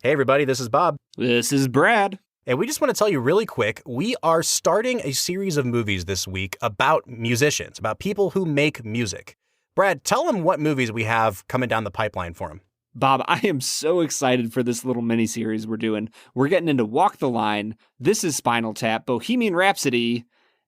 Hey everybody, this is Bob. This is Brad. And we just want to tell you really quick, we are starting a series of movies this week about musicians, about people who make music. Brad, tell them what movies we have coming down the pipeline for them. Bob, I am so excited for this little mini-series we're doing. We're getting into Walk the Line, This is Spinal Tap, Bohemian Rhapsody,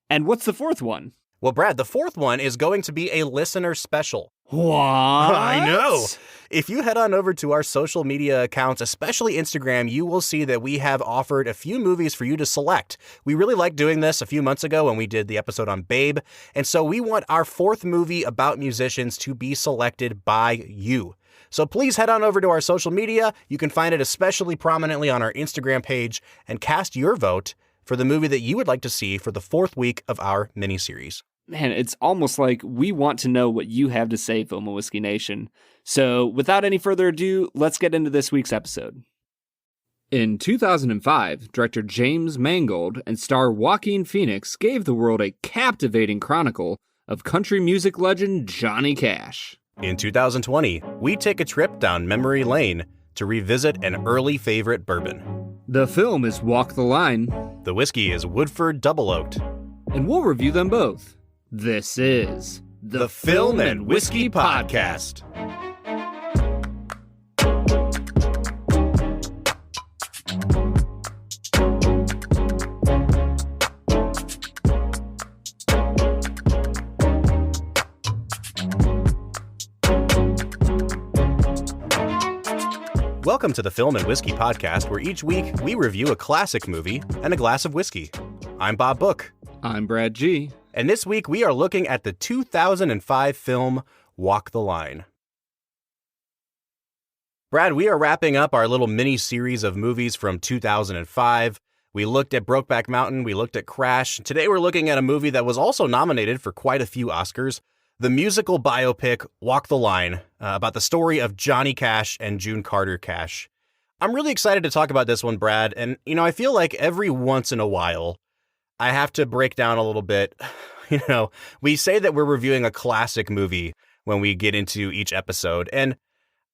and what's the fourth one? Well, Brad, the fourth one is going to be a listener special. What? I know. If you head on over to our social media accounts, especially Instagram, you will see that we have offered a few movies for you to select. We really liked doing this a few months ago when we did the episode on Babe. And so we want our fourth movie about musicians to be selected by you. So please head on over to our social media. You can find it especially prominently on our Instagram page and cast your vote for the movie that you would like to see for the fourth week of our miniseries. Man, it's almost like we want to know what you have to say, Film and Whiskey Nation. So without any further ado, let's get into this week's episode. In 2005, director James Mangold and star Joaquin Phoenix gave the world a captivating chronicle of country music legend Johnny Cash. In 2020, we take a trip down memory lane to revisit an early favorite bourbon. The film is Walk the Line. The whiskey is Woodford Double Oaked. And we'll review them both. This is the Film and Whiskey Podcast. Welcome to the Film and Whiskey Podcast, where each week we review a classic movie and a glass of whiskey. I'm Bob Book. I'm Brad G. And this week we are looking at the 2005 film Walk the Line. Brad, we are wrapping up our little mini-series of movies from 2005. We looked at Brokeback Mountain, we looked at Crash. Today we're looking at a movie that was also nominated for quite a few Oscars. The musical biopic Walk the Line, about the story of Johnny Cash and June Carter Cash. I'm really excited to talk about this one, Brad. And, I feel like every once in a while, I have to break down a little bit. We say that we're reviewing a classic movie when we get into each episode. And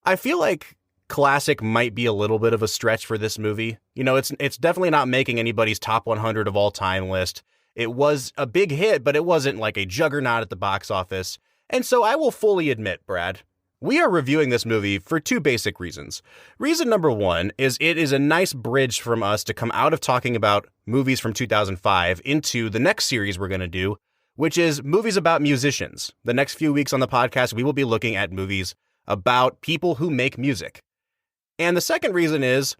I feel like classic might be a little bit of a stretch for this movie. It's definitely not making anybody's top 100 of all time list. It was a big hit, but it wasn't like a juggernaut at the box office. And so I will fully admit, Brad, we are reviewing this movie for two basic reasons. Reason number one is it is a nice bridge from us to come out of talking about movies from 2005 into the next series we're going to do, which is movies about musicians. The next few weeks on the podcast, we will be looking at movies about people who make music. And the second reason is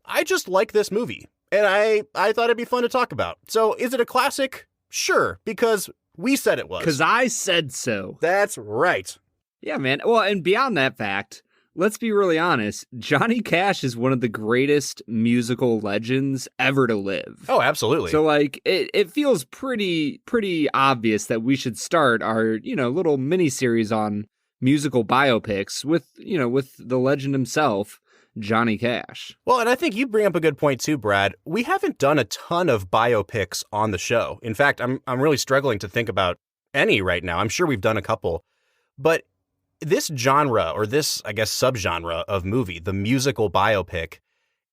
I just like this movie. And I thought it'd be fun to talk about. So is it a classic? Sure, because we said it was. Because I said so. That's right. Yeah, man. Well, and beyond that fact, let's be really honest. Johnny Cash is one of the greatest musical legends ever to live. Oh, absolutely. So, it feels pretty obvious that we should start our, little mini-series on musical biopics with the legend himself, Johnny Cash. Well, and I think you bring up a good point too, Brad. We haven't done a ton of biopics on the show. In fact, I'm really struggling to think about any right now. I'm sure we've done a couple. But this genre, or this, I guess, subgenre of movie, the musical biopic,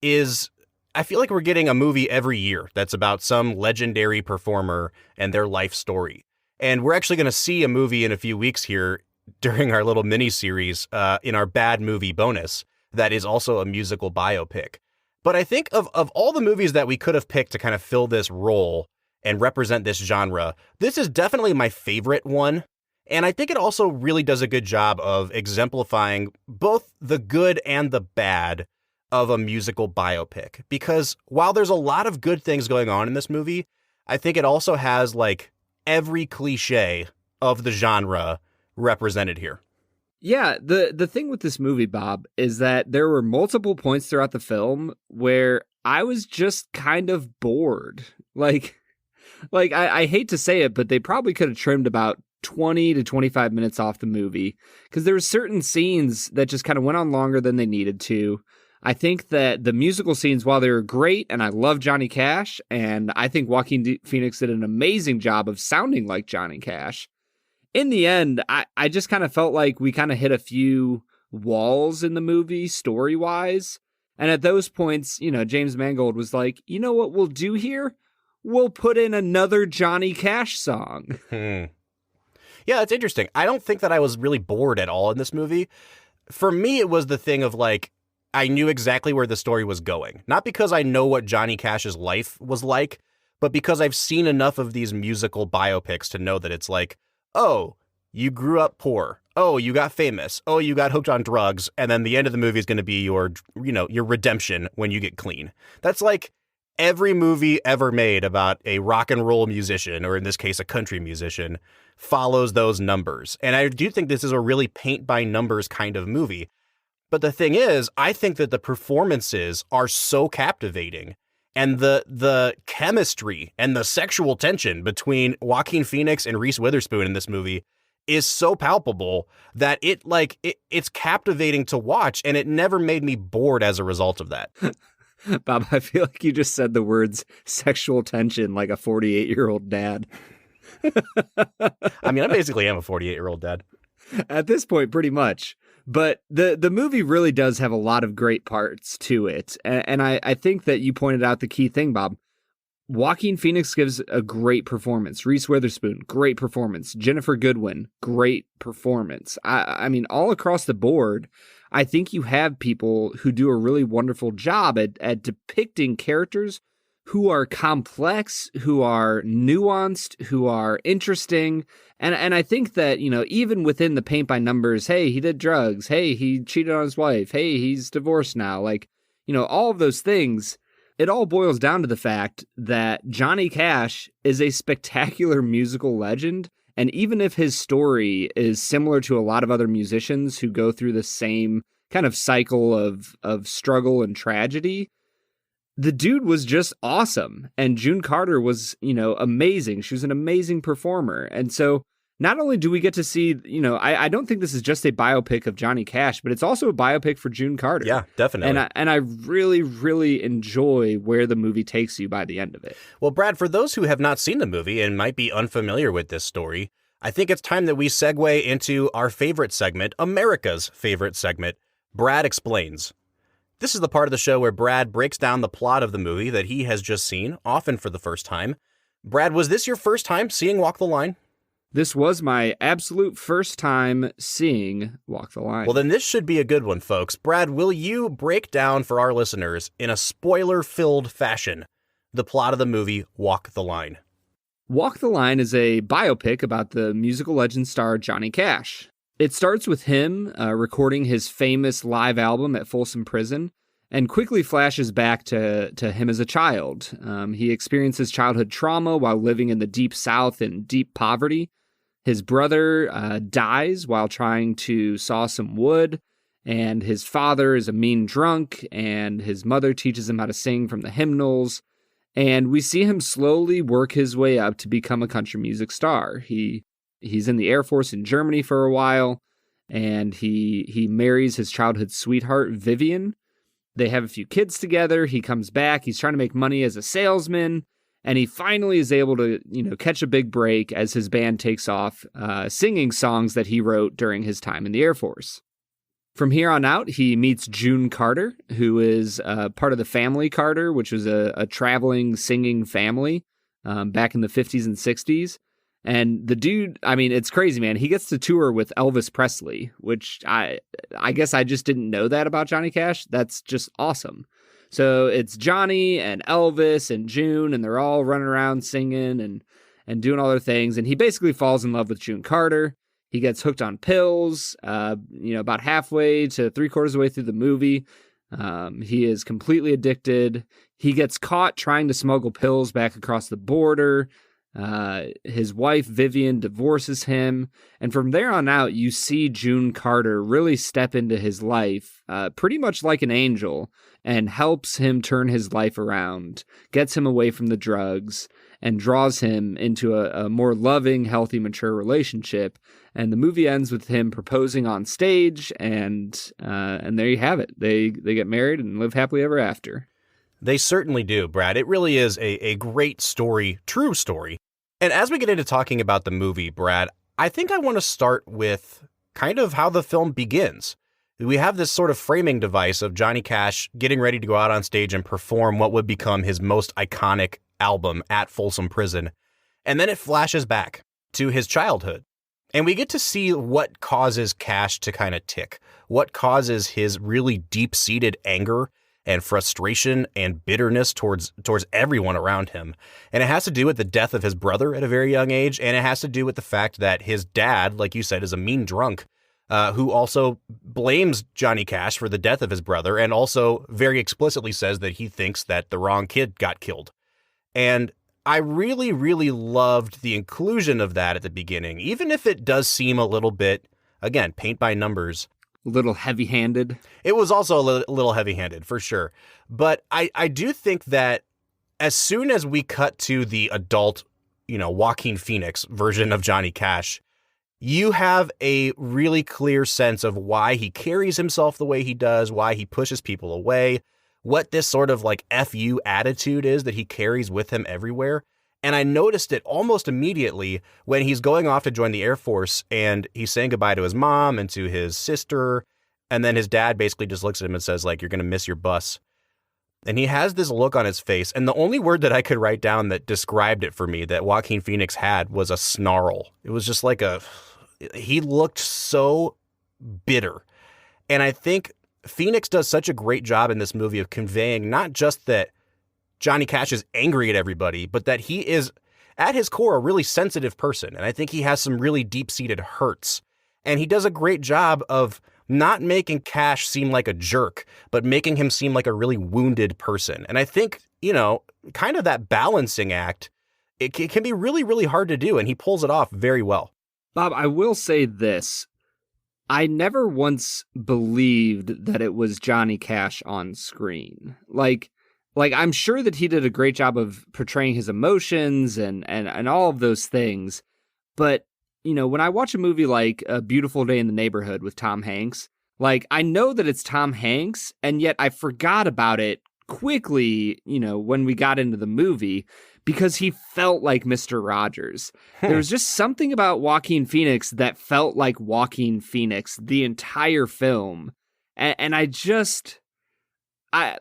I feel like we're getting a movie every year that's about some legendary performer and their life story. And we're actually going to see a movie in a few weeks here during our little mini-series in our bad movie bonus that is also a musical biopic. But I think of all the movies that we could have picked to kind of fill this role and represent this genre, this is definitely my favorite one. And I think it also really does a good job of exemplifying both the good and the bad of a musical biopic. Because while there's a lot of good things going on in this movie, I think it also has every cliche of the genre represented here. Yeah, the thing with this movie, Bob, is that there were multiple points throughout the film where I was just kind of bored. I hate to say it, but they probably could have trimmed about 20 to 25 minutes off the movie because there were certain scenes that just kind of went on longer than they needed to. I think that the musical scenes, while they were great, and I love Johnny Cash, and I think Joaquin Phoenix did an amazing job of sounding like Johnny Cash, in the end, I just kind of felt like we kind of hit a few walls in the movie story-wise. And at those points, James Mangold was like, you know what we'll do here? We'll put in another Johnny Cash song. Yeah, it's interesting. I don't think that I was really bored at all in this movie. For me, it was the thing of like, I knew exactly where the story was going. Not because I know what Johnny Cash's life was like, but because I've seen enough of these musical biopics to know that it's like, oh, you grew up poor. Oh, you got famous. Oh, you got hooked on drugs. And then the end of the movie is going to be your redemption when you get clean. That's like every movie ever made about a rock and roll musician, or in this case, a country musician, follows those numbers. And I do think this is a really paint by numbers kind of movie. But the thing is, I think that the performances are so captivating, and the chemistry and the sexual tension between Joaquin Phoenix and Reese Witherspoon in this movie is so palpable that it's captivating to watch, and it never made me bored as a result of that. Bob, I feel like you just said the words sexual tension like a 48-year-old dad. I mean, I basically am a 48-year-old dad. At this point, pretty much. But the movie really does have a lot of great parts to it. And I think that you pointed out the key thing, Bob. Joaquin Phoenix gives a great performance. Reese Witherspoon, great performance. Jennifer Goodwin, great performance. I mean, all across the board, I think you have people who do a really wonderful job at depicting characters who are complex, who are nuanced, who are interesting. And I think that, even within the paint by numbers, hey, he did drugs. Hey, he cheated on his wife. Hey, he's divorced now. All of those things, it all boils down to the fact that Johnny Cash is a spectacular musical legend. And even if his story is similar to a lot of other musicians who go through the same kind of cycle of struggle and tragedy, the dude was just awesome. And June Carter was, amazing. She was an amazing performer. And so not only do we get to see, I don't think this is just a biopic of Johnny Cash, but it's also a biopic for June Carter. Yeah, definitely. And I really, really enjoy where the movie takes you by the end of it. Well, Brad, for those who have not seen the movie and might be unfamiliar with this story, I think it's time that we segue into our favorite segment, America's favorite segment, Brad Explains. This is the part of the show where Brad breaks down the plot of the movie that he has just seen, often for the first time. Brad, was this your first time seeing Walk the Line? This was my absolute first time seeing Walk the Line. Well, then this should be a good one, folks. Brad, will you break down for our listeners, in a spoiler-filled fashion, the plot of the movie Walk the Line? Walk the Line is a biopic about the musical legend star Johnny Cash. It starts with him recording his famous live album at Folsom Prison, and quickly flashes back to him as a child. He experiences childhood trauma while living in the Deep South in deep poverty. His brother dies while trying to saw some wood, and his father is a mean drunk, and his mother teaches him how to sing from the hymnals. And we see him slowly work his way up to become a country music star. He's in the Air Force in Germany for a while, and he marries his childhood sweetheart, Vivian. They have a few kids together. He comes back. He's trying to make money as a salesman, and he finally is able to, catch a big break as his band takes off, singing songs that he wrote during his time in the Air Force. From here on out, he meets June Carter, who is part of the family Carter, which was a traveling singing family back in the 50s and 60s. And the dude, I mean, it's crazy, man. He gets to tour with Elvis Presley, which I guess I just didn't know that about Johnny Cash. That's just awesome. So it's Johnny and Elvis and June, and they're all running around singing and doing all their things. And he basically falls in love with June Carter. He gets hooked on pills, about halfway to 3/4 of the way through the movie. He is completely addicted. He gets caught trying to smuggle pills back across the border. His wife, Vivian, divorces him. And from there on out, you see June Carter really step into his life, pretty much like an angel, and helps him turn his life around, gets him away from the drugs, and draws him into a more loving, healthy, mature relationship. And the movie ends with him proposing on stage, and there you have it. They get married and live happily ever after. They certainly do, Brad. It really is a great story, true story. And as we get into talking about the movie, Brad, I think I want to start with kind of how the film begins. we have this sort of framing device of Johnny Cash getting ready to go out on stage and perform what would become his most iconic album at Folsom Prison. And then it flashes back to his childhood. And we get to see what causes Cash to kind of tick, what causes his really deep-seated anger and frustration and bitterness towards everyone around him. And it has to do with the death of his brother at a very young age, and it has to do with the fact that his dad, like you said, is a mean drunk, who also blames Johnny Cash for the death of his brother and also very explicitly says that he thinks that the wrong kid got killed. And I really, really loved the inclusion of that at the beginning, even if it does seem a little bit, again, paint by numbers. A little heavy-handed. It was also a little heavy-handed, for sure. But I do think that as soon as we cut to the adult, Joaquin Phoenix version of Johnny Cash, you have a really clear sense of why he carries himself the way he does, why he pushes people away, what this sort of like F you attitude is that he carries with him everywhere. And I noticed it almost immediately when he's going off to join the Air Force and he's saying goodbye to his mom and to his sister. And then his dad basically just looks at him and says, like, you're going to miss your bus. And he has this look on his face. And the only word that I could write down that described it for me that Joaquin Phoenix had was a snarl. It was just like he looked so bitter. And I think Phoenix does such a great job in this movie of conveying not just that Johnny Cash is angry at everybody, but that he is, at his core, a really sensitive person. And I think he has some really deep-seated hurts. And he does a great job of not making Cash seem like a jerk, but making him seem like a really wounded person. And I think, kind of that balancing act, it can be really, really hard to do. And he pulls it off very well. Bob, I will say this. I never once believed that it was Johnny Cash on screen. Like I'm sure that he did a great job of portraying his emotions and all of those things. But, when I watch a movie like A Beautiful Day in the Neighborhood with Tom Hanks, I know that it's Tom Hanks, and yet I forgot about it quickly, when we got into the movie, because he felt like Mr. Rogers. There was just something about Joaquin Phoenix that felt like Joaquin Phoenix the entire film. And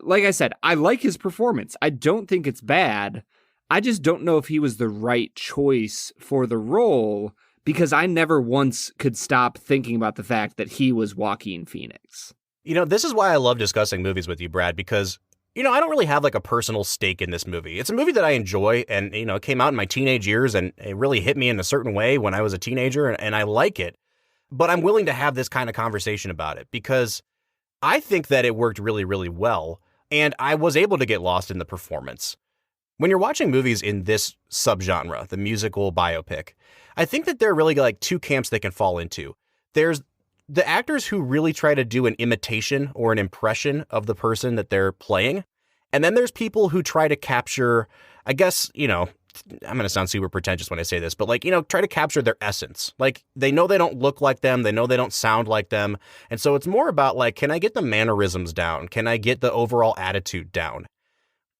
like I said, I like his performance. I don't think it's bad. I just don't know if he was the right choice for the role, because I never once could stop thinking about the fact that he was Joaquin Phoenix. This is why I love discussing movies with you, Brad, because I don't really have like a personal stake in this movie. It's a movie that I enjoy and, it came out in my teenage years and it really hit me in a certain way when I was a teenager and I like it. But I'm willing to have this kind of conversation about it because I think that it worked really, really well. And I was able to get lost in the performance. When you're watching movies in this subgenre, the musical biopic, I think that there are really like two camps they can fall into. There's the actors who really try to do an imitation or an impression of the person that they're playing. And then there's people who try to capture, I guess, I'm going to sound super pretentious when I say this, but try to capture their essence. Like they know they don't look like them. They know they don't sound like them. And so it's more about can I get the mannerisms down? Can I get the overall attitude down?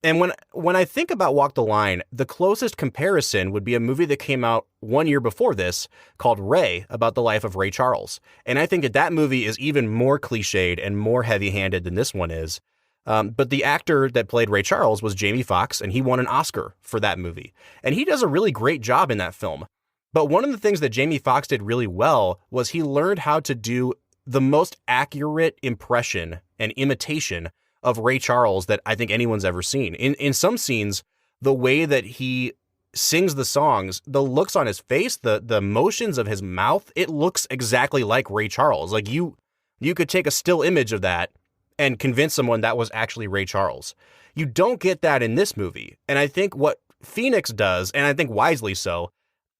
And when I think about Walk the Line, the closest comparison would be a movie that came out 1 year before this called Ray, about the life of Ray Charles. And I think that movie is even more cliched and more heavy-handed than this one is. But the actor that played Ray Charles was Jamie Foxx, and he won an Oscar for that movie. And he does a really great job in that film. But one of the things that Jamie Foxx did really well was he learned how to do the most accurate impression and imitation of Ray Charles that I think anyone's ever seen. In some scenes, the way that he sings the songs, the looks on his face, the motions of his mouth, it looks exactly like Ray Charles. Like you could take a still image of that and convince someone that was actually Ray Charles. You don't get that in this movie. And I think what Phoenix does, and I think wisely so,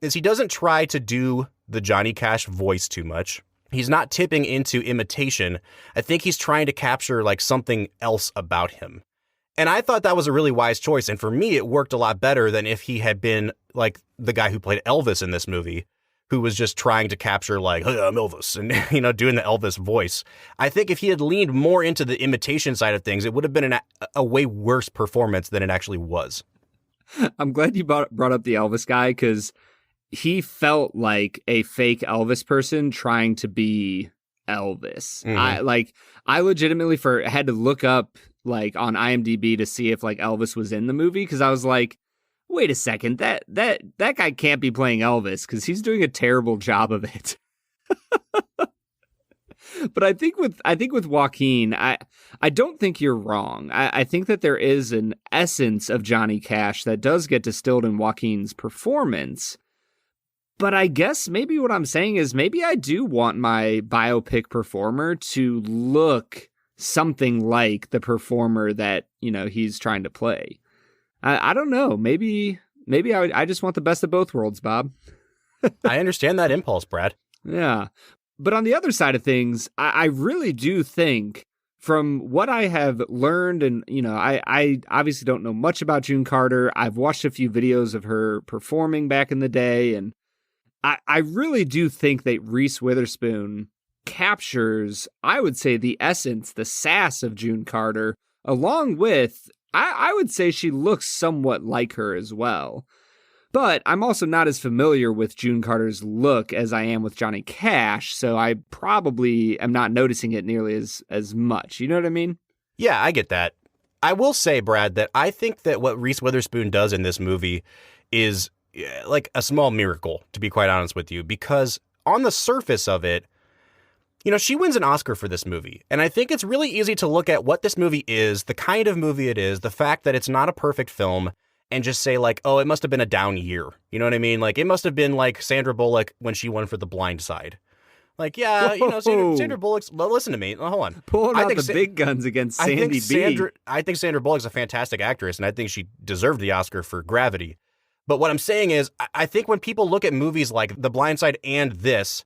is he doesn't try to do the Johnny Cash voice too much. He's not tipping into imitation. I think he's trying to capture something else about him. And I thought that was a really wise choice. And for me, it worked a lot better than if he had been like the guy who played Elvis in this movie, who was just trying to capture hey, I'm Elvis and, doing the Elvis voice. I think if he had leaned more into the imitation side of things, it would have been a way worse performance than it actually was. I'm glad you brought up the Elvis guy because he felt like a fake Elvis person trying to be Elvis. I legitimately had to look up like on IMDb to see if like Elvis was in the movie, because I was like, wait a second, that guy can't be playing Elvis because he's doing a terrible job of it. But I think with Joaquin, I don't think you're wrong. I think that there is an essence of Johnny Cash that does get distilled in Joaquin's performance. But I guess maybe what I'm saying is maybe I do want my biopic performer to look something like the performer that, you know, he's trying to play. I don't know. Maybe I just want the best of both worlds, Bob. I understand that impulse, Brad. Yeah. But on the other side of things, I really do think from what I have learned, and, you know, I obviously don't know much about June Carter. I've watched a few videos of her performing back in the day, and I really do think that Reese Witherspoon captures, I would say, the essence, the sass of June Carter, along with, I would say she looks somewhat like her as well. But I'm also not as familiar with June Carter's look as I am with Johnny Cash, so I probably am not noticing it nearly as much. You know what I mean? Yeah, I get that. I will say, Brad, that I think that what Reese Witherspoon does in this movie is like a small miracle, to be quite honest with you, because on the surface of it, you know, she wins an Oscar for this movie. And I think it's really easy to look at what this movie is, the kind of movie it is, the fact that it's not a perfect film, and just say like, oh, it must have been a down year. You know what I mean? Like, it must have been like Sandra Bullock when she won for The Blind Side. Like, yeah, you know, Sandra Bullock's, listen to me, hold on. Pulling out the big guns against Sandy B. I think Sandra Bullock's a fantastic actress, and I think she deserved the Oscar for Gravity. But what I'm saying is, I think when people look at movies like The Blind Side and this,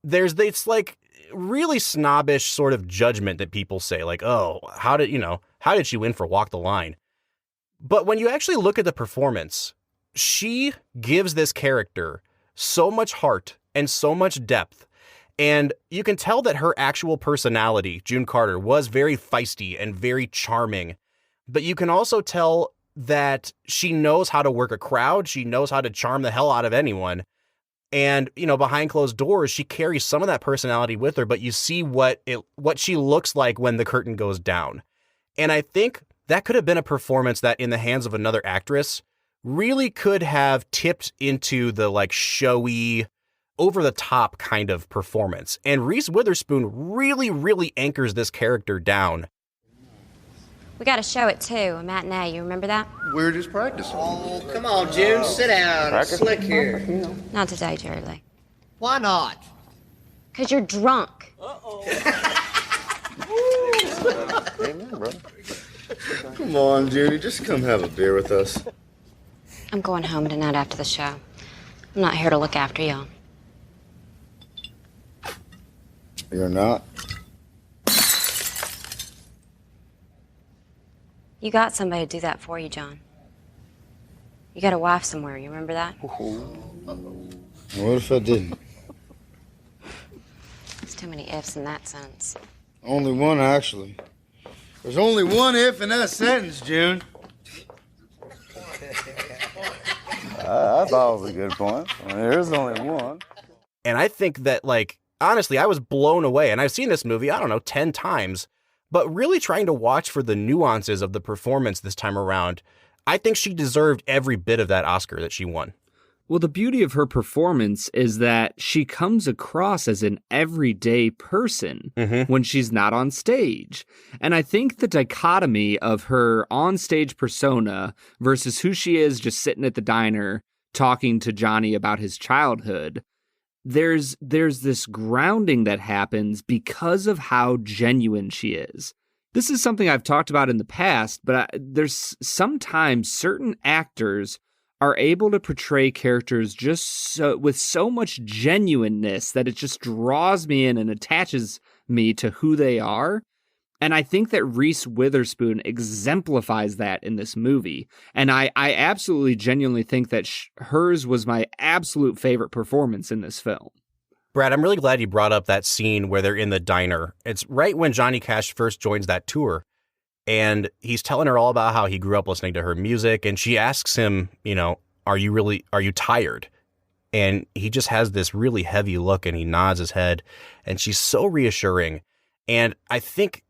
there's this like really snobbish sort of judgment that people say, like, oh, how did she win for Walk the Line? But when you actually look at the performance, she gives this character so much heart and so much depth. And you can tell that her actual personality, June Carter, was very feisty and very charming. But you can also tell that she knows how to work a crowd. She knows how to charm the hell out of anyone. And, you know, behind closed doors, she carries some of that personality with her, but you see what she looks like when the curtain goes down. And I think that could have been a performance that in the hands of another actress really could have tipped into the like showy, over the top kind of performance. And Reese Witherspoon really, really anchors this character down. We got a show at 2, a matinee. You remember that? We're just practicing. Oh, come on, June. Sit down. Practice? Slick here. Not today, Jerry Lee. Why not? 'Cause you're drunk. Amen, brother. Come on, Judy, just come have a beer with us. I'm going home tonight after the show. I'm not here to look after y'all. You're not? You got somebody to do that for you, John. You got a wife somewhere, you remember that? What if I didn't? There's too many ifs in that sentence. Only one, actually. There's only one if in that sentence, June. I thought it was a good point. I mean, there's only one. And I think that, like, honestly, I was blown away. And I've seen this movie, I don't know, 10 times. But really trying to watch for the nuances of the performance this time around, I think she deserved every bit of that Oscar that she won. Well, the beauty of her performance is that she comes across as an everyday person when she's not on stage. And I think the dichotomy of her on-stage persona versus who she is just sitting at the diner talking to Johnny about his childhood, there's this grounding that happens because of how genuine she is. This is something I've talked about in the past, but there's sometimes certain actors are able to portray characters with so much genuineness that it just draws me in and attaches me to who they are. And I think that Reese Witherspoon exemplifies that in this movie. And I absolutely genuinely think that hers was my absolute favorite performance in this film. Brad, I'm really glad you brought up that scene where they're in the diner. It's right when Johnny Cash first joins that tour. And he's telling her all about how he grew up listening to her music. And she asks him, you know, are you tired? And he just has this really heavy look and he nods his head and she's so reassuring. And I think,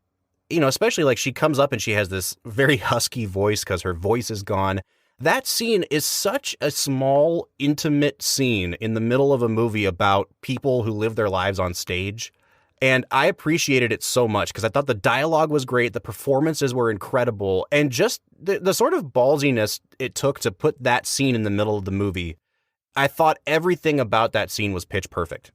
especially like she comes up and she has this very husky voice because her voice is gone. That scene is such a small, intimate scene in the middle of a movie about people who live their lives on stage. And I appreciated it so much because I thought the dialogue was great. The performances were incredible. And just the sort of ballsiness it took to put that scene in the middle of the movie. I thought everything about that scene was pitch perfect.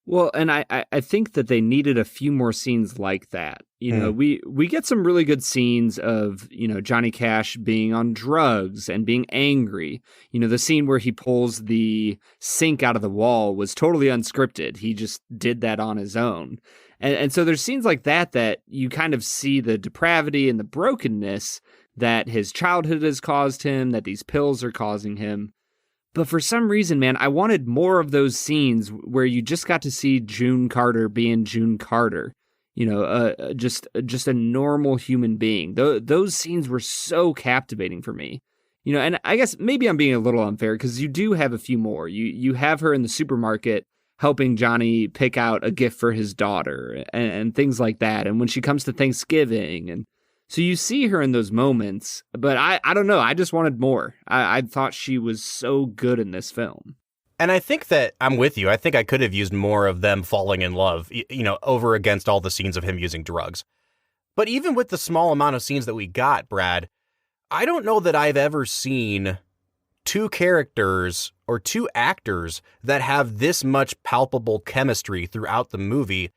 Well, and I think that they needed a few more scenes like that. We get some really good scenes of, Johnny Cash being on drugs and being angry. The scene where he pulls the sink out of the wall was totally unscripted. He just did that on his own. And so there's scenes like that you kind of see the depravity and the brokenness that his childhood has caused him, that these pills are causing him. But for some reason, man, I wanted more of those scenes where you just got to see June Carter being June Carter, just a normal human being. Those scenes were so captivating for me, and I guess maybe I'm being a little unfair because you do have a few more. You have her in the supermarket helping Johnny pick out a gift for his daughter and things like that. And when she comes to Thanksgiving and so you see her in those moments, but I don't know. I just wanted more. I thought she was so good in this film. And I think that I'm with you. I think I could have used more of them falling in love, over against all the scenes of him using drugs. But even with the small amount of scenes that we got, Brad, I don't know that I've ever seen two characters or two actors that have this much palpable chemistry throughout the movie.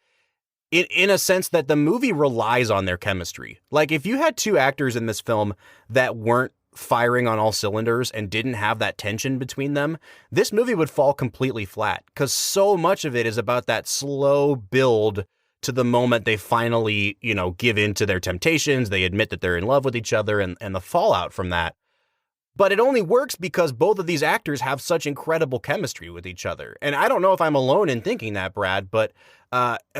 In a sense that the movie relies on their chemistry. Like if you had two actors in this film that weren't firing on all cylinders and didn't have that tension between them, this movie would fall completely flat because so much of it is about that slow build to the moment they finally, give in to their temptations. They admit that they're in love with each other and the fallout from that. But it only works because both of these actors have such incredible chemistry with each other. And I don't know if I'm alone in thinking that, Brad, but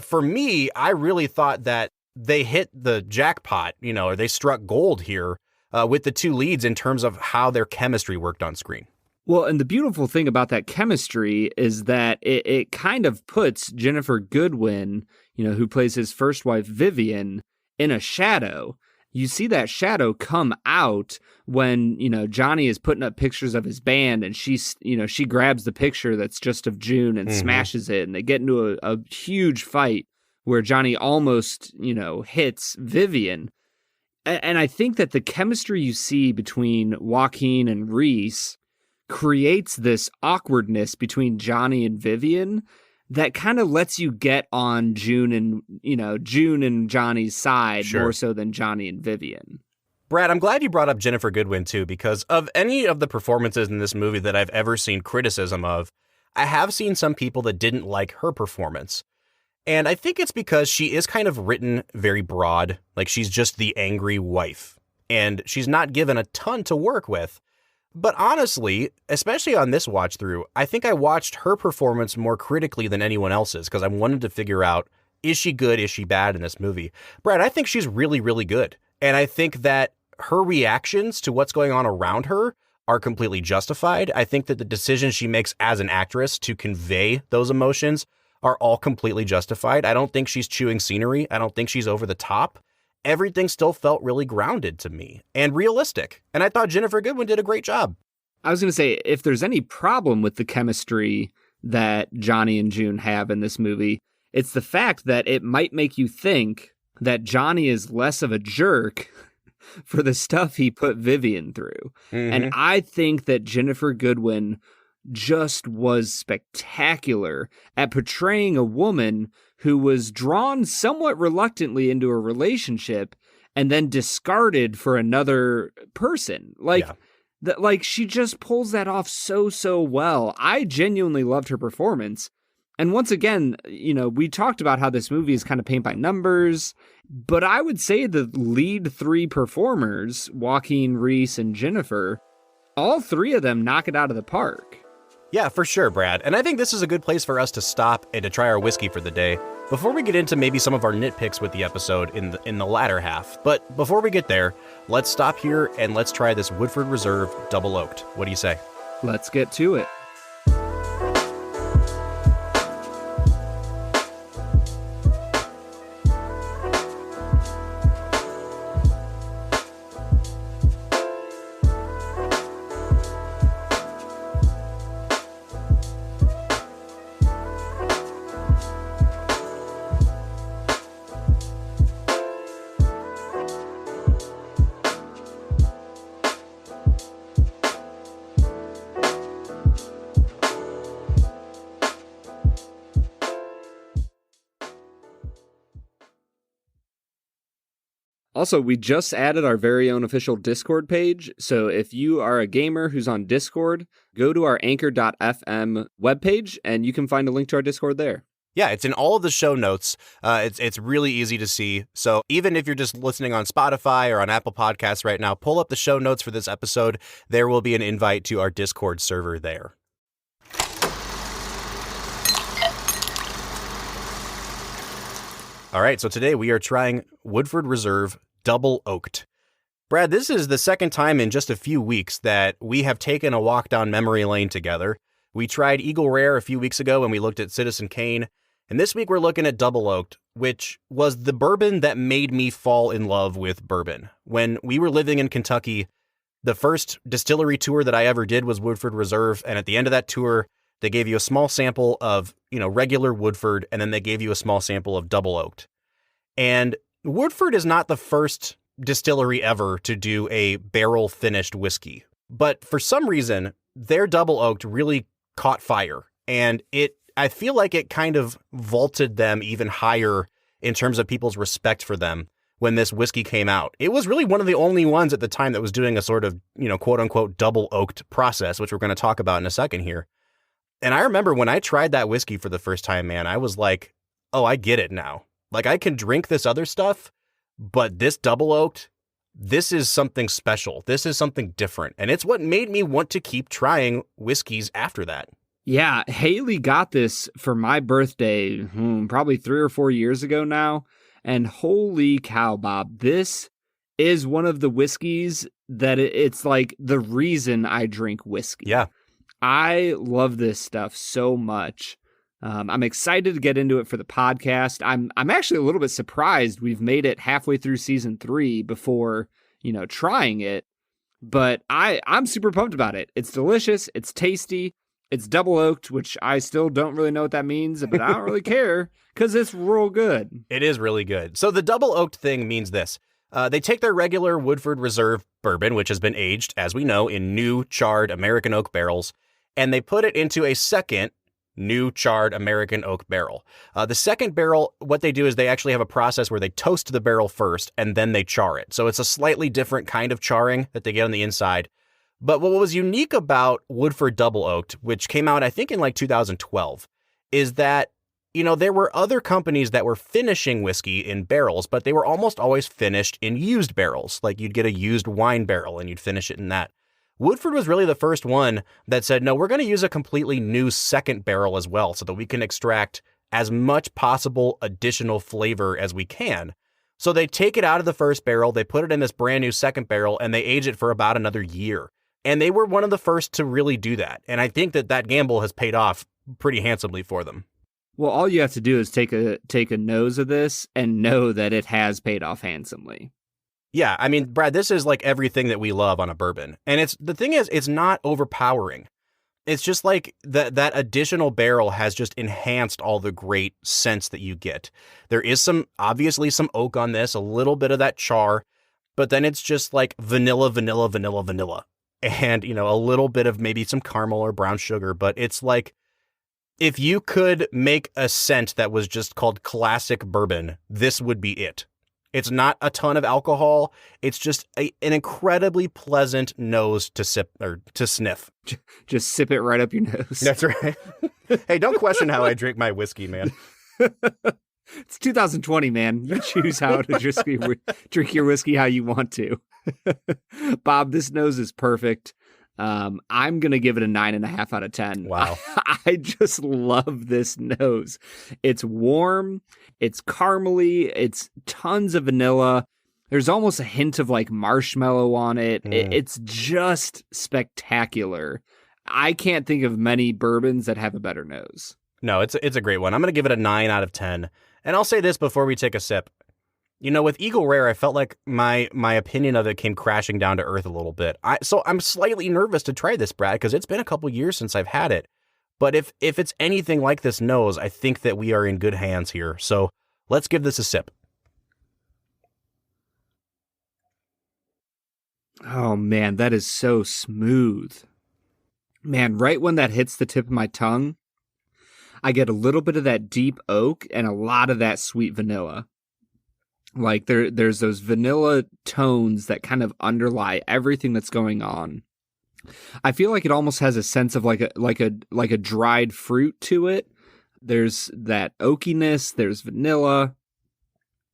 for me, I really thought that they hit the jackpot, or they struck gold here with the two leads in terms of how their chemistry worked on screen. Well, and the beautiful thing about that chemistry is that it kind of puts Jennifer Goodwin, who plays his first wife, Vivian, in a shadow. You see that shadow come out when, Johnny is putting up pictures of his band and she grabs the picture that's just of June and smashes it. And they get into a huge fight where Johnny almost, hits Vivian. And I think that the chemistry you see between Joaquin and Reese creates this awkwardness between Johnny and Vivian that kind of lets you get on June and Johnny's side more so than Johnny and Vivian. Brad, I'm glad you brought up Jennifer Goodwin too, because of any of the performances in this movie that I've ever seen criticism of, I have seen some people that didn't like her performance. And I think it's because she is kind of written very broad, like she's just the angry wife, and she's not given a ton to work with. But honestly, especially on this watch through, I think I watched her performance more critically than anyone else's because I wanted to figure out, is she good? Is she bad in this movie? Brad, I think she's really, really good. And I think that her reactions to what's going on around her are completely justified. I think that the decisions she makes as an actress to convey those emotions are all completely justified. I don't think she's chewing scenery. I don't think she's over the top. Everything still felt really grounded to me and realistic. And I thought Jennifer Goodwin did a great job. I was going to say, if there's any problem with the chemistry that Johnny and June have in this movie, it's the fact that it might make you think that Johnny is less of a jerk for the stuff he put Vivian through. And I think that Jennifer Goodwin just was spectacular at portraying a woman who was drawn somewhat reluctantly into a relationship and then discarded for another person. Like she just pulls that off so well. I genuinely loved her performance. And once again, we talked about how this movie is kind of paint by numbers, but I would say the lead three performers, Joaquin, Reese, and Jennifer, all three of them knock it out of the park. Yeah, for sure, Brad. And I think this is a good place for us to stop and to try our whiskey for the day before we get into maybe some of our nitpicks with the episode in the latter half. But before we get there, let's stop here and let's try this Woodford Reserve Double Oaked. What do you say? Let's get to it. Also, we just added our very own official Discord page. So if you are a gamer who's on Discord, go to our anchor.fm webpage and you can find a link to our Discord there. Yeah, it's in all of the show notes. It's really easy to see. So even if you're just listening on Spotify or on Apple Podcasts right now, pull up the show notes for this episode. There will be an invite to our Discord server there. All right, so today we are trying Woodford Reserve Double Oaked. Brad, this is the second time in just a few weeks that we have taken a walk down memory lane together. We tried Eagle Rare a few weeks ago when we looked at Citizen Kane, and this week we're looking at Double Oaked, which was the bourbon that made me fall in love with bourbon. When we were living in Kentucky, the first distillery tour that I ever did was Woodford Reserve, and at the end of that tour, they gave you a small sample of, regular Woodford, and then they gave you a small sample of Double Oaked. And Woodford is not the first distillery ever to do a barrel finished whiskey, but for some reason, their Double Oaked really caught fire, and I feel like it kind of vaulted them even higher in terms of people's respect for them when this whiskey came out. It was really one of the only ones at the time that was doing a sort of, quote unquote, double oaked process, which we're going to talk about in a second here. And I remember when I tried that whiskey for the first time, man, I was like, oh, I get it now. Like, I can drink this other stuff, but this Double Oaked, this is something special. This is something different. And it's what made me want to keep trying whiskeys after that. Yeah, Haley got this for my birthday probably 3 or 4 years ago now. And holy cow, Bob, this is one of the whiskeys that it's like the reason I drink whiskey. Yeah. I love this stuff so much. I'm excited to get into it for the podcast. I'm actually a little bit surprised we've made it halfway through season 3 before, trying it. But I'm super pumped about it. It's delicious. It's tasty. It's double oaked, which I still don't really know what that means, but I don't really care because it's real good. It is really good. So the double oaked thing means this. They take their regular Woodford Reserve bourbon, which has been aged, as we know, in new charred American oak barrels, and they put it into a second new charred American oak barrel. The second barrel, what they do is they actually have a process where they toast the barrel first and then they char it. So it's a slightly different kind of charring that they get on the inside. But what was unique about Woodford Double Oaked, which came out, I think, in like 2012, is that, there were other companies that were finishing whiskey in barrels, but they were almost always finished in used barrels. Like you'd get a used wine barrel and you'd finish it in that. Woodford was really the first one that said, no, we're going to use a completely new second barrel as well so that we can extract as much possible additional flavor as we can. So they take it out of the first barrel, they put it in this brand new second barrel, and they age it for about another year. And they were one of the first to really do that. And I think that gamble has paid off pretty handsomely for them. Well, all you have to do is take a nose of this and know that it has paid off handsomely. Yeah, I mean, Brad, this is like everything that we love on a bourbon. And the thing is, it's not overpowering. It's just like that additional barrel has just enhanced all the great scents that you get. There is obviously some oak on this, a little bit of that char, but then it's just like vanilla. And, a little bit of maybe some caramel or brown sugar, but it's like, if you could make a scent that was just called classic bourbon, this would be it. It's not a ton of alcohol. It's just an incredibly pleasant nose to sip or to sniff. Just sip it right up your nose. That's right. Hey, don't question how I drink my whiskey, man. It's 2020, man. You choose how to drink your whiskey how you want to. Bob, this nose is perfect. I'm going to give it a 9.5 out of 10. Wow. I just love this nose. It's warm. It's caramely. It's tons of vanilla. There's almost a hint of like marshmallow on it. It's just spectacular. I can't think of many bourbons that have a better nose. No, it's a great one. I'm going to give it a 9 out of 10. And I'll say this before we take a sip. With Eagle Rare, I felt like my opinion of it came crashing down to earth a little bit. So I'm slightly nervous to try this, Brad, because it's been a couple years since I've had it. But if it's anything like this nose, I think that we are in good hands here. So let's give this a sip. Oh, man, that is so smooth. Man, right when that hits the tip of my tongue, I get a little bit of that deep oak and a lot of that sweet vanilla. Like there's those vanilla tones that kind of underlie everything that's going on. I feel like it almost has a sense of like a dried fruit to it. There's that oakiness, there's vanilla.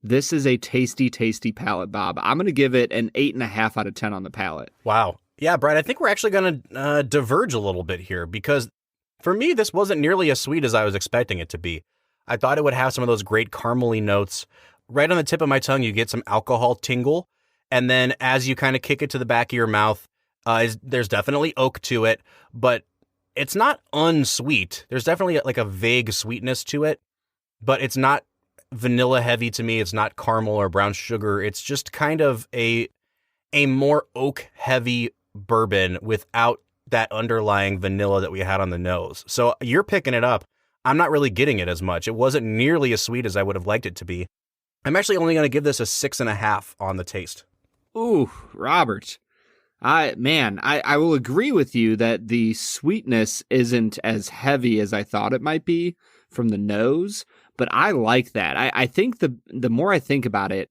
This is a tasty, tasty palate, Bob. I'm going to give it an 8.5 out of 10 on the palate. Wow. Yeah, Brad, I think we're actually going to diverge a little bit here because for me, this wasn't nearly as sweet as I was expecting it to be. I thought it would have some of those great caramely notes. Right on the tip of my tongue, you get some alcohol tingle. And then as you kind of kick it to the back of your mouth, there's definitely oak to it, but it's not unsweet. There's definitely like a vague sweetness to it, but it's not vanilla heavy to me. It's not caramel or brown sugar. It's just kind of a more oak heavy bourbon without that underlying vanilla that we had on the nose. So you're picking it up. I'm not really getting it as much. It wasn't nearly as sweet as I would have liked it to be. I'm actually only going to give this a 6.5 on the taste. Ooh, Robert. I will agree with you that the sweetness isn't as heavy as I thought it might be from the nose, but I like that. I think the more I think about it,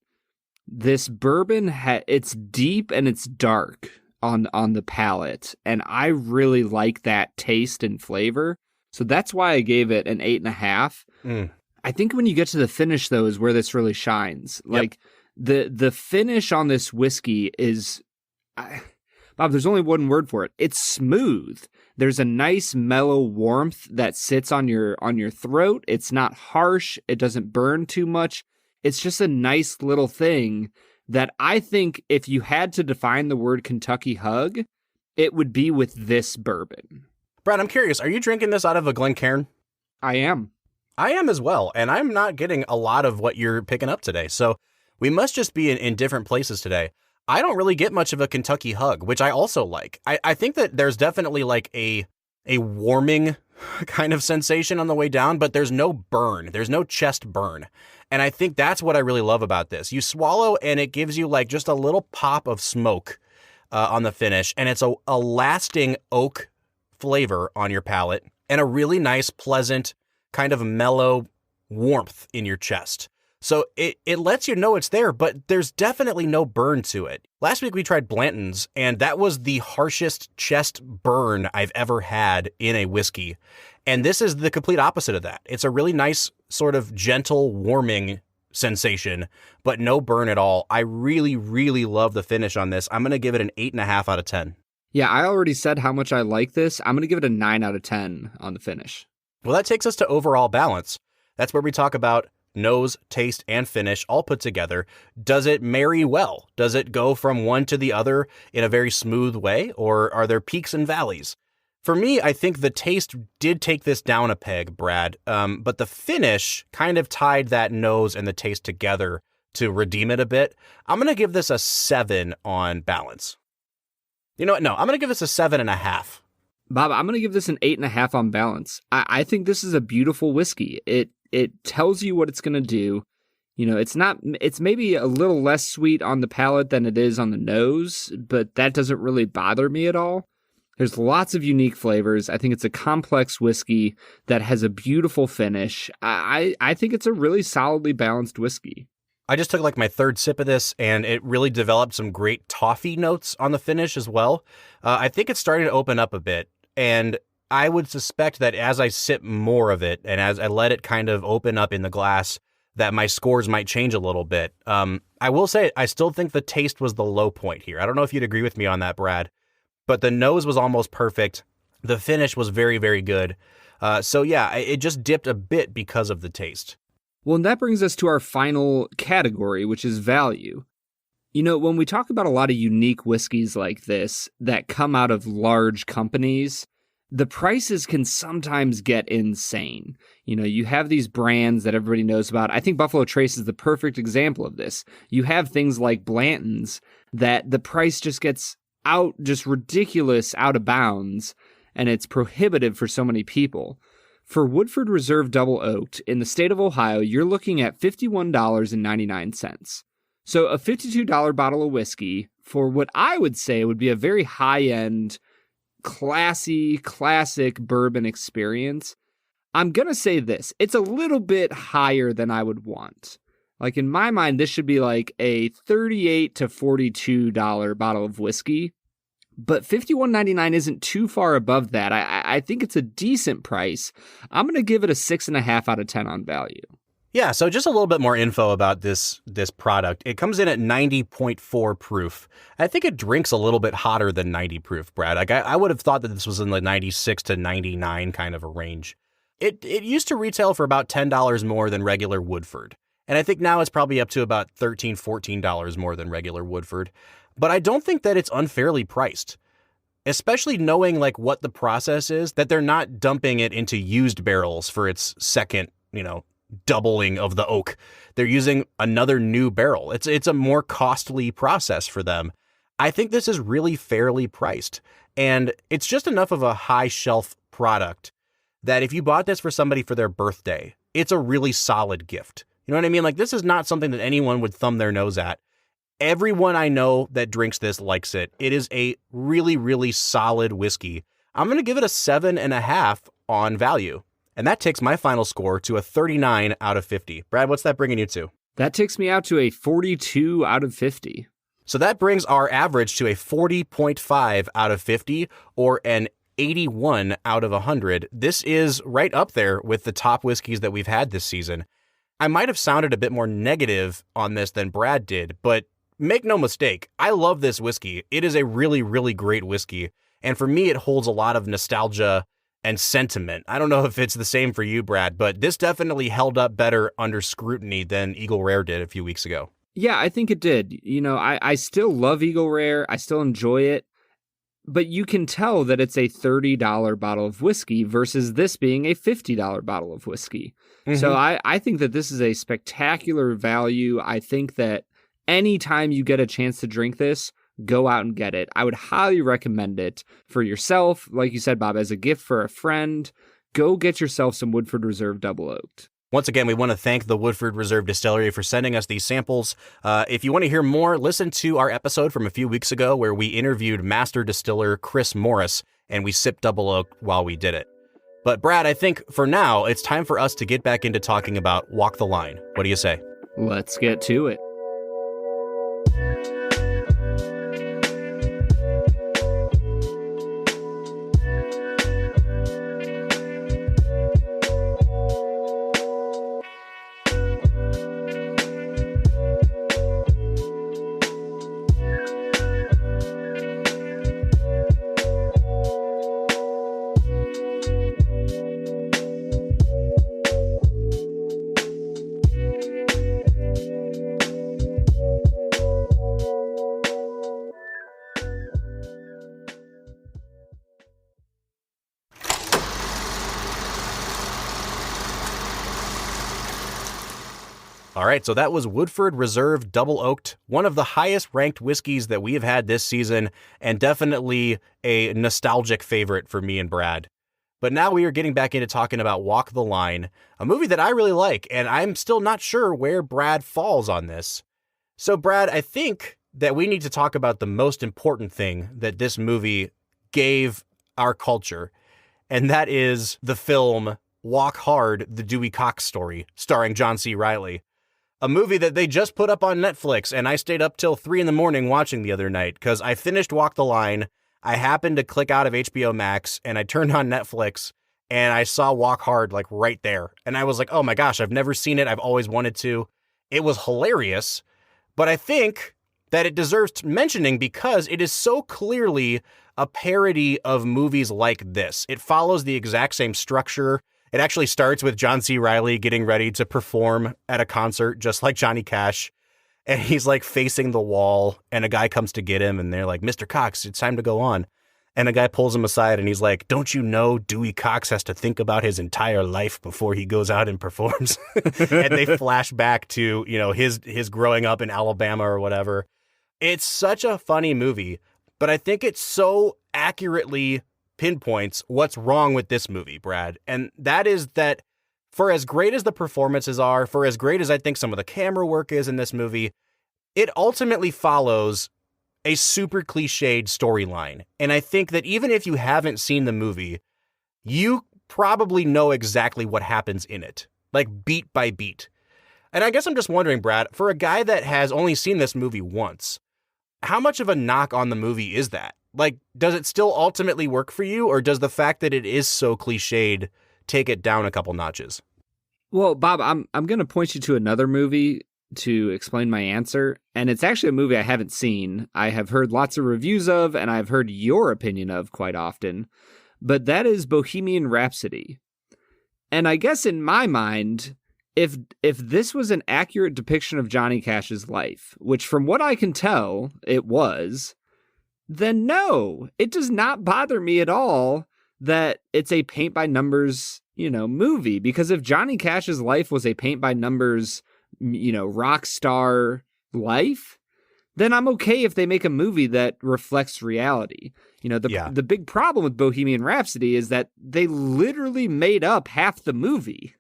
this bourbon, it's deep and it's dark on the palate, and I really like that taste and flavor. So that's why I gave it an 8.5. I think when you get to the finish, though, is where this really shines. Yep. Like the finish on this whiskey is, Bob, there's only one word for it. It's smooth. There's a nice mellow warmth that sits on your throat. It's not harsh. It doesn't burn too much. It's just a nice little thing that I think if you had to define the word Kentucky hug, it would be with this bourbon. Brad, I'm curious. Are you drinking this out of a Glencairn? I am. I am as well, and I'm not getting a lot of what you're picking up today. So we must just be in different places today. I don't really get much of a Kentucky hug, which I also like. I think that there's definitely like a warming kind of sensation on the way down, but there's no burn. There's no chest burn. And I think that's what I really love about this. You swallow and it gives you like just a little pop of smoke on the finish. And it's a lasting oak flavor on your palate and a really nice, pleasant kind of mellow warmth in your chest. So it lets you know it's there, but there's definitely no burn to it. Last week we tried Blanton's, and that was the harshest chest burn I've ever had in a whiskey. And this is the complete opposite of that. It's a really nice sort of gentle warming sensation, but no burn at all. I really, really love the finish on this. I'm going to give it an 8.5 out of 10. Yeah, I already said how much I like this. I'm going to give it a 9 out of 10 on the finish. Well, that takes us to overall balance. That's where we talk about nose, taste, and finish all put together. Does it marry well? Does it go from one to the other in a very smooth way, or are there peaks and valleys? For me, I think the taste did take this down a peg, Brad, but the finish kind of tied that nose and the taste together to redeem it a bit. I'm going to give this a 7 on balance. You know what? No, I'm going to give this a 7.5. Bob, I'm going to give this an 8.5 on balance. I think this is a beautiful whiskey. It tells you what it's going to do. You know, it's maybe a little less sweet on the palate than it is on the nose, but that doesn't really bother me at all. There's lots of unique flavors. I think it's a complex whiskey that has a beautiful finish. I think it's a really solidly balanced whiskey. I just took like my third sip of this, and it really developed some great toffee notes on the finish as well. I think it's starting to open up a bit, and I would suspect that as I sip more of it and as I let it kind of open up in the glass, that my scores might change a little bit. I will say, I still think the taste was the low point here. I don't know if you'd agree with me on that, Brad, but the nose was almost perfect. The finish was very, very good. So yeah, it just dipped a bit because of the taste. Well, and that brings us to our final category, which is value. You know, when we talk about a lot of unique whiskeys like this that come out of large companies, the prices can sometimes get insane. You know, you have these brands that everybody knows about. I think Buffalo Trace is the perfect example of this. You have things like Blanton's that the price just gets just ridiculous, out of bounds, and it's prohibitive for so many people. For Woodford Reserve Double Oaked in the state of Ohio, you're looking at $51.99. So a $52 bottle of whiskey for what I would say would be a very high-end, classic bourbon experience. I'm going to say this. It's a little bit higher than I would want. Like, in my mind, this should be like a $38 to $42 bottle of whiskey. But $51.99 isn't too far above that. I think it's a decent price. I'm going to give it a 6.5 out of 10 on value. Yeah, so just a little bit more info about this product. It comes in at 90.4 proof. I think it drinks a little bit hotter than 90 proof, Brad. Like I would have thought that this was in the 96 to 99 kind of a range. It used to retail for about $10 more than regular Woodford. And I think now it's probably up to about $13, $14 more than regular Woodford. But I don't think that it's unfairly priced, especially knowing like what the process is, that they're not dumping it into used barrels for its second, doubling of the oak. They're using another new barrel. It's a more costly process for them. I think this is really fairly priced, and it's just enough of a high shelf product that if you bought this for somebody for their birthday, it's a really solid gift. You know what I mean? Like, this is not something that anyone would thumb their nose at. Everyone I know that drinks this likes it. It is a really, really solid whiskey. I'm going to give it a 7.5 on value. And that takes my final score to a 39 out of 50. Brad, what's that bringing you to? That takes me out to a 42 out of 50. So that brings our average to a 40.5 out of 50, or an 81 out of 100. This is right up there with the top whiskeys that we've had this season. I might have sounded a bit more negative on this than Brad did, but make no mistake, I love this whiskey. It is a really, really great whiskey. And for me, it holds a lot of nostalgia and sentiment. I don't know if it's the same for you, Brad, but this definitely held up better under scrutiny than Eagle Rare did a few weeks ago. Yeah, I think it did. I still love Eagle Rare. I still enjoy it. But you can tell that it's a $30 bottle of whiskey versus this being a $50 bottle of whiskey. Mm-hmm. So I think that this is a spectacular value. I think that anytime you get a chance to drink this, go out and get it. I would highly recommend it for yourself. Like you said, Bob, as a gift for a friend, go get yourself some Woodford Reserve Double Oaked. Once again, we want to thank the Woodford Reserve Distillery for sending us these samples. If you want to hear more, listen to our episode from a few weeks ago where we interviewed master distiller Chris Morris, and we sipped Double Oak while we did it. But Brad, I think for now, it's time for us to get back into talking about Walk the Line. What do you say? Let's get to it. All right, so that was Woodford Reserve Double Oaked, one of the highest ranked whiskeys that we have had this season, and definitely a nostalgic favorite for me and Brad. But now we are getting back into talking about Walk the Line, a movie that I really like, and I'm still not sure where Brad falls on this. So Brad, I think that we need to talk about the most important thing that this movie gave our culture, and that is the film Walk Hard, the Dewey Cox Story, starring John C. Reilly. A movie that they just put up on Netflix, and I stayed up till 3 a.m. watching the other night because I finished Walk the Line. I happened to click out of HBO Max, and I turned on Netflix, and I saw Walk Hard like right there. And I was like, oh my gosh, I've never seen it. I've always wanted to. It was hilarious, but I think that it deserves mentioning because it is so clearly a parody of movies like this. It follows the exact same structure. It actually starts with John C. Reilly getting ready to perform at a concert, just like Johnny Cash. And he's like facing the wall, and a guy comes to get him, and they're like, Mr. Cox, it's time to go on. And a guy pulls him aside, and he's like, don't you know Dewey Cox has to think about his entire life before he goes out and performs? And they flash back to, his growing up in Alabama or whatever. It's such a funny movie, but I think it so accurately pinpoints what's wrong with this movie, Brad. And that is that for as great as the performances are, for as great as I think some of the camera work is in this movie, it ultimately follows a super cliched storyline. And I think that even if you haven't seen the movie, you probably know exactly what happens in it, like beat by beat. And I guess I'm just wondering, Brad, for a guy that has only seen this movie once, how much of a knock on the movie is that? Like, does it still ultimately work for you, or does the fact that it is so cliched take it down a couple notches? Well, Bob, I'm going to point you to another movie to explain my answer, and it's actually a movie I haven't seen. I have heard lots of reviews of, and I've heard your opinion of quite often, but that is Bohemian Rhapsody. And I guess in my mind, if this was an accurate depiction of Johnny Cash's life, which from what I can tell, it was, then no, it does not bother me at all that it's a paint-by-numbers, movie. Because if Johnny Cash's life was a paint-by-numbers, rock star life, then I'm okay if they make a movie that reflects reality. The big problem with Bohemian Rhapsody is that they literally made up half the movie.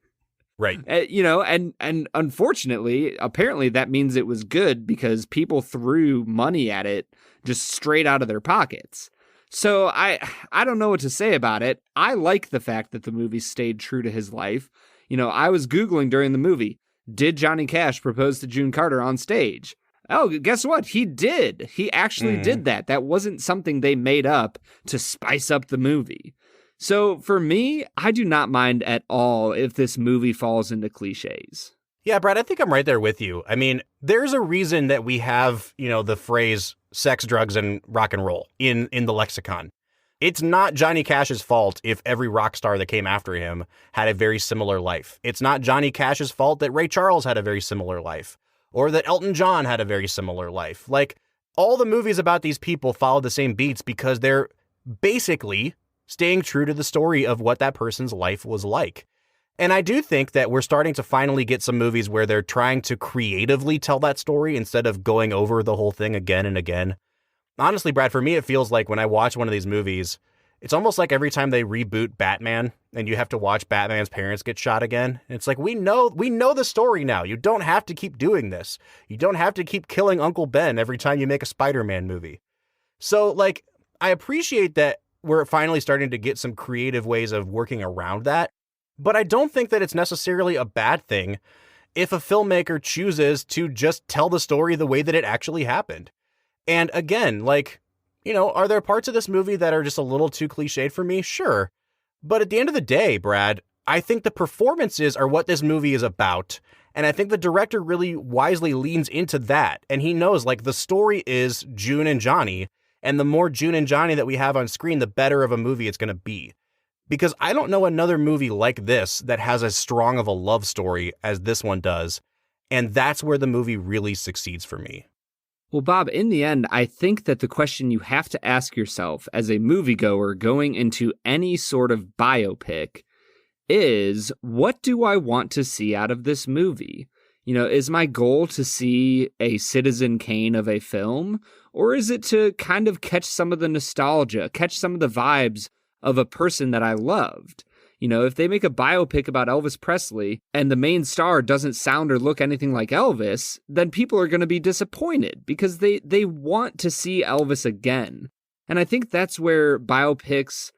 Right. And unfortunately, apparently that means it was good because people threw money at it just straight out of their pockets. So I don't know what to say about it. I like the fact that the movie stayed true to his life. I was Googling during the movie, did Johnny Cash propose to June Carter on stage? Oh, guess what? He did. He actually did that. That wasn't something they made up to spice up the movie. So for me, I do not mind at all if this movie falls into cliches. Yeah, Brad, I think I'm right there with you. I mean, there's a reason that we have, the phrase sex, drugs, and rock and roll in the lexicon. It's not Johnny Cash's fault if every rock star that came after him had a very similar life. It's not Johnny Cash's fault that Ray Charles had a very similar life, or that Elton John had a very similar life. Like, all the movies about these people follow the same beats because they're basically staying true to the story of what that person's life was like. And I do think that we're starting to finally get some movies where they're trying to creatively tell that story instead of going over the whole thing again and again. Honestly, Brad, for me, it feels like when I watch one of these movies, it's almost like every time they reboot Batman and you have to watch Batman's parents get shot again. It's like, we know the story now. You don't have to keep doing this. You don't have to keep killing Uncle Ben every time you make a Spider-Man movie. So, like, I appreciate that we're finally starting to get some creative ways of working around that. But I don't think that it's necessarily a bad thing if a filmmaker chooses to just tell the story the way that it actually happened. And again, like, are there parts of this movie that are just a little too cliched for me? Sure. But at the end of the day, Brad, I think the performances are what this movie is about. And I think the director really wisely leans into that. And he knows, like, the story is June and Johnny. And the more June and Johnny that we have on screen, the better of a movie it's going to be. Because I don't know another movie like this that has as strong of a love story as this one does. And that's where the movie really succeeds for me. Well, Bob, in the end, I think that the question you have to ask yourself as a moviegoer going into any sort of biopic is, what do I want to see out of this movie? Is my goal to see a Citizen Kane of a film? Or is it to kind of catch some of the nostalgia, catch some of the vibes of a person that I loved? If they make a biopic about Elvis Presley and the main star doesn't sound or look anything like Elvis, then people are going to be disappointed because they want to see Elvis again. And I think that's where biopics,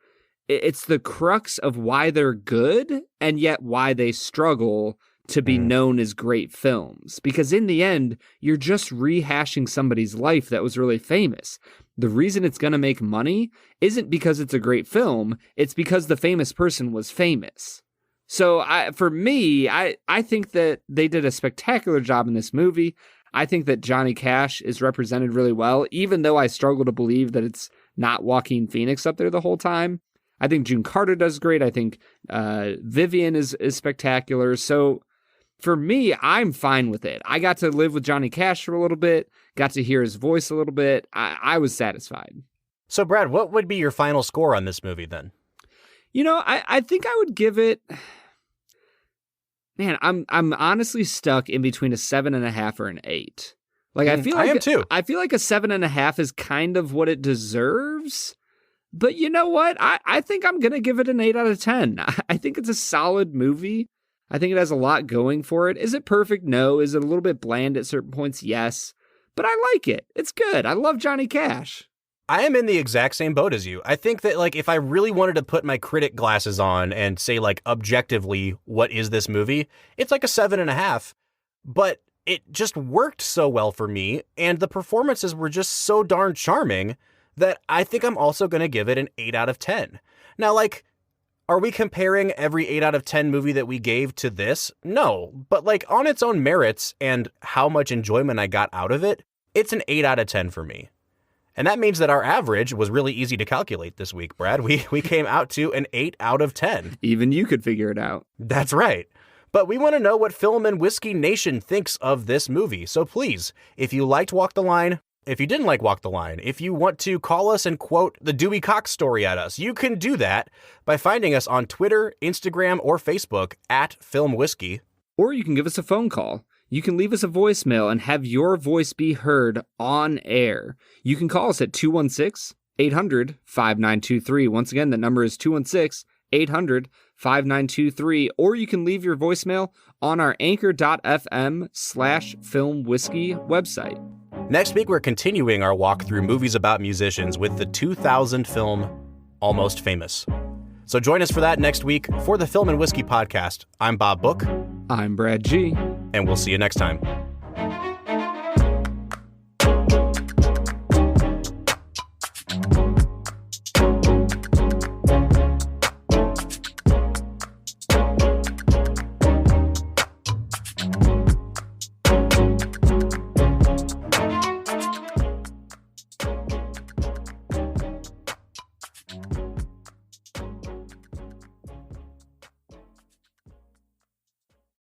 it's the crux of why they're good and yet why they struggle to be known as great films. Because in the end, you're just rehashing somebody's life that was really famous. The reason it's going to make money isn't because it's a great film, it's because the famous person was famous. So for me, I think that they did a spectacular job in this movie. I think that Johnny Cash is represented really well, even though I struggle to believe that it's not Joaquin Phoenix up there the whole time. I think June Carter does great. I think Vivian is spectacular. So for me, I'm fine with it. I got to live with Johnny Cash for a little bit, got to hear his voice a little bit. I was satisfied. So, Brad, what would be your final score on this movie then? I think I would give it... Man, I'm honestly stuck in between a 7.5 or an 8. Like, I feel like I am too. I feel like a 7.5 is kind of what it deserves. But you know what? I think I'm going to give it an 8 out of 10. I think it's a solid movie. I think it has a lot going for it. Is it perfect? No. Is it a little bit bland at certain points? Yes. But I like it. It's good. I love Johnny Cash. I am in the exact same boat as you. I think that, like, if I really wanted to put my critic glasses on and say, like, objectively, what is this movie? It's like a 7.5. but it just worked so well for me, and the performances were just so darn charming that I think I'm also going to give it an 8 out of 10. Now, like, are we comparing every 8 out of 10 movie that we gave to this? No, but like on its own merits and how much enjoyment I got out of it, it's an 8 out of 10 for me. And that means that our average was really easy to calculate this week, Brad. We came out to an 8 out of 10. Even you could figure it out. That's right. But we want to know what Film and Whiskey Nation thinks of this movie. So please, if you liked Walk the Line, if you didn't like Walk the Line, if you want to call us and quote the Dewey Cox story at us, you can do that by finding us on Twitter, Instagram, or Facebook at Film Whiskey. Or you can give us a phone call. You can leave us a voicemail and have your voice be heard on air. You can call us at 216-800-5923. Once again, the number is 216-800-5923. Or you can leave your voicemail on our anchor.fm/filmwhiskey website. Next week, we're continuing our walk through movies about musicians with the 2000 film Almost Famous. So join us for that next week for the Film and Whiskey Podcast. I'm Bob Book. I'm Brad G. And we'll see you next time.